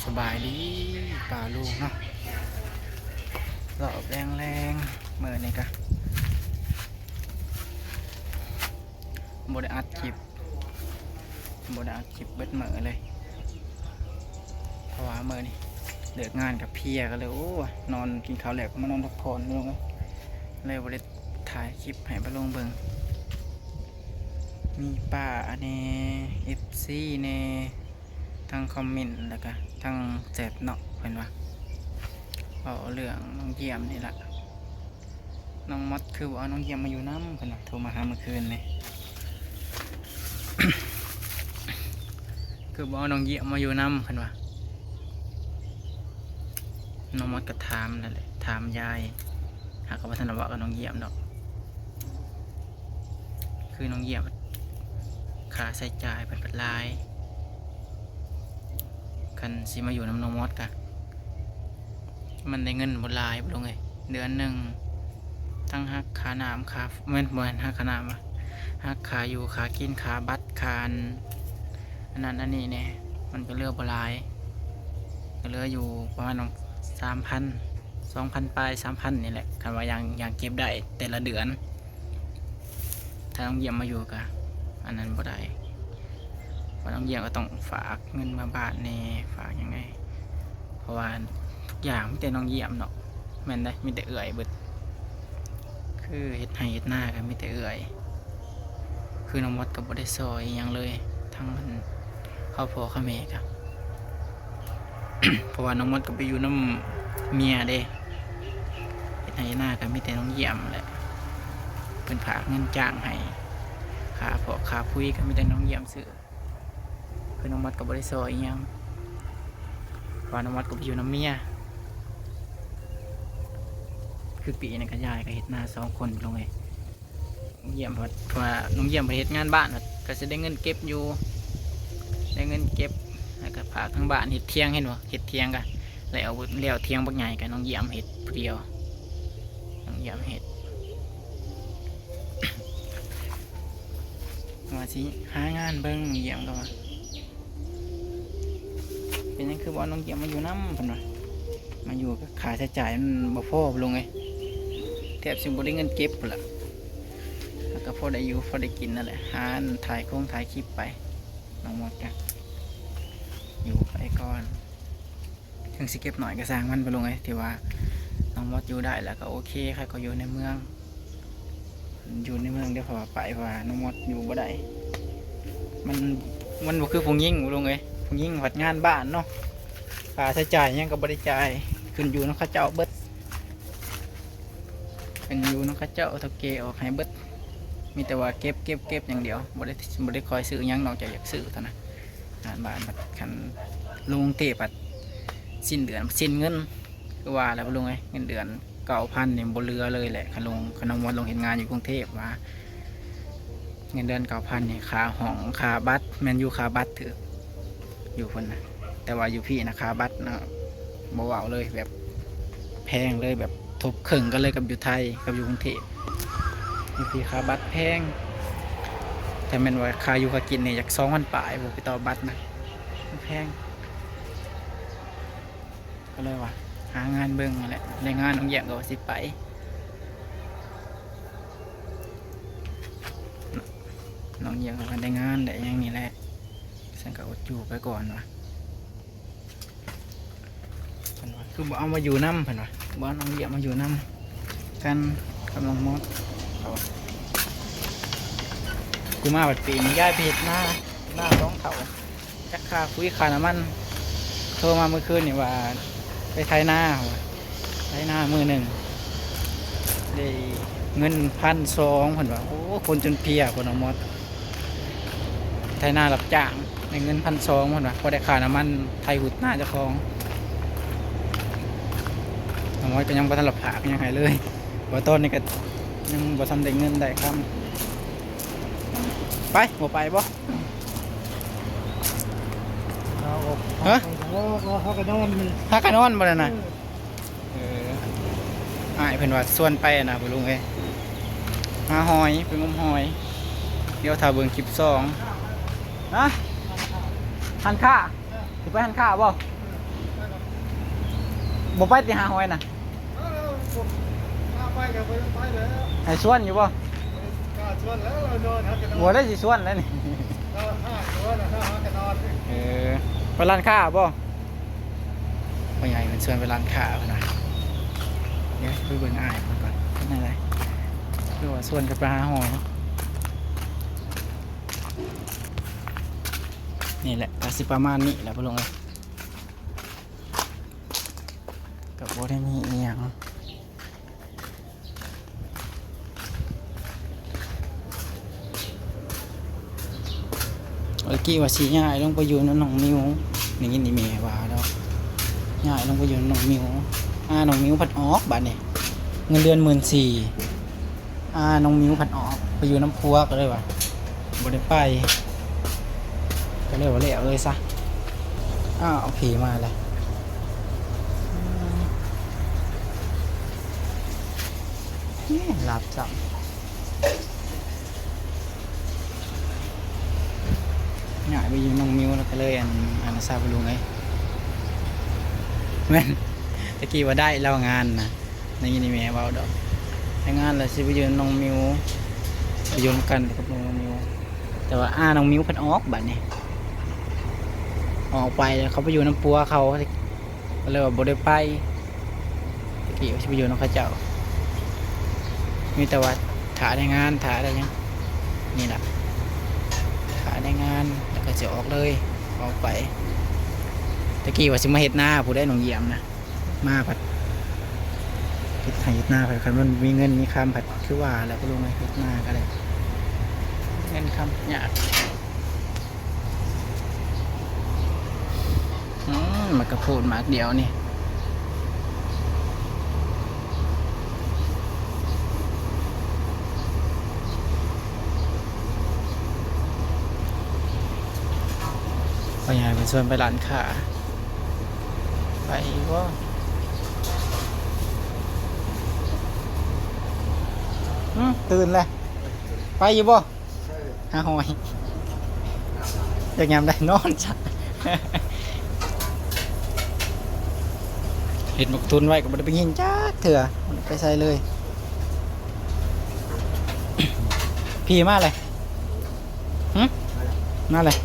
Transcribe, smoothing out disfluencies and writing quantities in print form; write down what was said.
สบายดีป่าลูกเนาะหลอบแรงเมื่อนี่กะบไดอัดคลิปเบิดเมื่อเลยเพราะว่าเมื่อนี่เลิกงานกับเพียก็เลยโอ้นอนกินข้าวแล้วก็มานอนพักผ่อนลงเลยบได้ถ่ายคลิปให้ไปลงเบิงมีป้าเน่FCเน่ทั้งคอมเมนต์แล้วก็ทั้งแจกเนาะเพิ่นว่าเอาเรื่องน้องเยี่ยมนี่ละน้องมดคือว่าน้องเยี่ยมมาอยู่น้ำเพิ่นว่าโทรมาหาเมื่อคืนนี่ คือว่าน้องเยี่ยมมาอยู่น้ำเพิ่นว่าน้องมดก็ถามนั่นแหละถามยายหากว่าท่านว่ากับน้องเยี่ยมเนาะคือน้องเยี่ยมค่าใช้จ่ายเป็นหลายคันสิมาอยู่น้ำน้องมดกะมันได้เงินบ่หลายบ่ลงไงเดือนหนึ่งทั้งหักค่าน้ำค่าเหมือนหักค่าน้ำอะหักค่าอยู่ค่ากินค่าบัตรค่าอันนั้นอันนี้เนี่ยมันก็เหลือบ่หลายก็เหลืออยู่ประมาณ2,000 ปลาย3,000นี่แหละคำว่ายังเก็บได้แต่ละเดือนถ้าต้องเยี่ยมมาอยู่กะอันนั้นบ่ได้เพราะต้องเยี่ยมก็ต้องฝากเงินมาบ้านแน่ฝากยังไงเพราะว่าทุกอย่างมีแต่น้องเยี่ยมเนาะแม่นได้มีแต่เอื่อยเบิดคือเฮ็ดให้เฮ็ดหน้าก็มีแต่เอื่อยคือน้องมดก็บ่ได้ซอยหยังเลยทั้งมันครอบครัวเขาแม่ครับ เพราะว่าน้องมดก็ไปอยู่น้ำเมียเด้เฮ็ดให้หน้าก็มีแต่น้องเยี่ยมแหละเพิ่นฝากเงินจ้างให้ค่าพอค่าคุยก็มีแต่น้องเยี่ยมซื้อคือน้องมดก็บ่ได้ซอยหยังว่าน้องมดก็ไปอยู่น้ำเมียคือปีนี้ก็ยายก็เฮ็ดหน้า2 คนลงไงเยี่ยมเพราะว่าน้องเยี่ยมไปเฮ็ดงานบ้านก็จะได้เงินเก็บอยู่ได้เงินเก็บแล้วก็ฝากทั้งบ้านเฮ็ดเที่ยงเห็นบ่เฮ็ดเที่ยงกันแล้วเที่ยงบักใหญ่กับน้องเยี่ยมเฮ็ดผู้เดียวน้องเยี่ยมเฮ็ด ว่าสิหางานเบิ่งน้องเยี่ยมก็ว่าเป็นหยังคือว่าน้องเยี่ยมมาอยู่น้ำเพิ่นว่ามาอยู่ก็ค่าใช้จ่ายมันบ่พอลงไงแทบสิบ่ได้เงินเก็บพุ่นล่ะแล้วก็พอได้อยู่พอได้กินนั่นแหละหาถ่ายคลิปไปน้องมดก็อยู่ไปก่อนถึงสิเก็บหน่อยก็สร้างมันไปลงไงที่ว่าน้องมดอยู่ได้แล้วก็โอเคค่ะก็อยู่ในเมืองเดี๋ยวพอไปว่าน้องมดอยู่บ่ได้มันบ่คือผู้หญิงบ่ลงไงผู้หญิงวัดงานบ้านเนาะค่าใช้จ่ายหยังก็บ่ได้จ่ายขึ้นอยู่นำเขาเจ้าเบิดขึ้นอยู่นำเขาเจ้าเท่าแก่ออกให้เบิดมีแต่ว่าเก็บอย่างเดียวบ่ได้คอยซื้อหยังนอกจากอยากซื้อเท่านั้นงานบ้านบัดคันลงเทบัดสิ้นเดือนสิ้นเงินคือว่าแล้วบ่ลงไงเงินเดือน9,000นี่บ่เหลือเลยแหละขนมวันลงเห็นงานอยู่กรุงเทพว่าเงินเดือน9,000นี่ค่าห้องค่าบัตรแม่นอยู่ค่าบัตรถืออยู่คนนะแต่ว่าอยู่พี่นะค่าบัตรนะบ่เว้าเลยแบบแพงเลยแบบทบครึ่งกันเลยกับอยู่ไทยกับอยู่กรุงเทพอยู่พี่ค่าบัตรแพงแต่แม่นว่าค่าอยู่ค่ากินนี่จาก2,000 ปลายบ่ไปต่อบัตรนะแพงก็เลยว่าหางานเบิ่งแหละในงานน้องเยี่ยมก็ว่าสิไปน้องเยี่ยมก็ได้งานได้อย่างนี้แหละฉันก็อดอยู่ไปก่อนวะคือบ่เอามาอยู่น้ำเพิ่นวะบ่น้องเยี่ยมมาอยู่น้ำกันกำลังมดกูมาบัดปีนี้ย้ายไปเฮ็ดหน้าร้องเขาจักค่าคุยค่าน้ำมันโทรมาเมื่อคืนนี่ว่าไปไถนามือหนึ่งได้เงิน1,200เพิ่นว่าโอ้คนจนเพลียคนเอาหมดไถนารับจ้างได้เงิน1,200เพิ่นว่าพอได้ค่าน้ำมันไถหุดหน้าเจ้าของน้องมดก็ยังบ่ทันรับผากยังไงเลยบ่ต้นนี่ก็ยังบ่ทันได้เงินได้คำไปบ่ไปบ่ฮะฮักกะนอนบ่ได้น่ะอ้ายเพิ่นว่าส่วนไปนะบ่ลุงเอ้ยหาหอยไปงมหอยเดี๋ยวถ้าเบิ่งคลิป2นะหันค่าสิไปหันค่าบ่ บ่ไปติหาหอยน่ะ ไปกันไปแล้ว ให้สวนอยู่บ่ กล้าชวนแล้วเรานอนหากันน บ่ อน ได้สิสวนแล้วนี่ เราห้าชวนแล้วหากันนอน ไปร้านค้าบ่พ่อใหญ่มันชวนไปร้านค้าพุ่นน่ะเดี๋ยวไปเบิ่งอ้ายมันก่อนเป็นจังไดคือว่าชวนกันไปหาหอยนี่แหละก็สิประมาณนี้แหละพ่อลุงเอ้ยก็บ่ได้มีอีหยังเมื่อกี้ว่าสิย้ายลงไปอยู่นำน้องมิวนี่นี่แม่ว่าแล้วย้ายลงไปอยู่นำน้องมิวน้องมิวพัดออกบัดนี้เงินเดือน14,000น้องมิวพัดออกไปอยู่น้ำพัวก็เลยว่าบ่ได้ไปก็เลยว่าแล้วเลยซะเอาผีมาเลยหลับจังหงายไปยิงน้องมิวแล้วก็เลยอันซาบลุงไงแม่นตะกี้ว่าได้เล่างานนะในยินดีแม่เบาดอกแต่งานแล้วสิไปยืนน้องมิวไปยืนกันกับน้องมิวแต่ว่าน้องมิวพัดออกบัดนี้ออกไปแล้วเขาไปอยู่น้ำปัวเขาก็เลยว่าบ่ได้ไปตะกี้ว่าสิไปอยู่น้องข้าเจ้ามีแต่ว่าถ่ายในงานถ่ายอะไรยังนี่แหละถ่ายในงานแล้วก็จะออกเลยออกไปตะกี้ว่าสิมาเฮ็ดหน้าผู้ได้หนองเยี่ยมนะมาผัดเฮ็ดให้เฮ็ดหน้าผัดคันมันมีเงินมีคำผัดคือว่าแล้วก็ลงมาเฮ็ดหน้าก็ได้เงินคำยากมันก็พูดมากเดียวนี่ไปไงเป็นส่วนไปร้านค้าไปว่าตื่นเลยไปอยู่บ่หาหอยอยากยามได้นอนจ้ะ เห็นบักทุนไว้ก็บ่ได้ไปยิงจ้าเถื่อไปใส่เลย พี่มาเลยมาเลย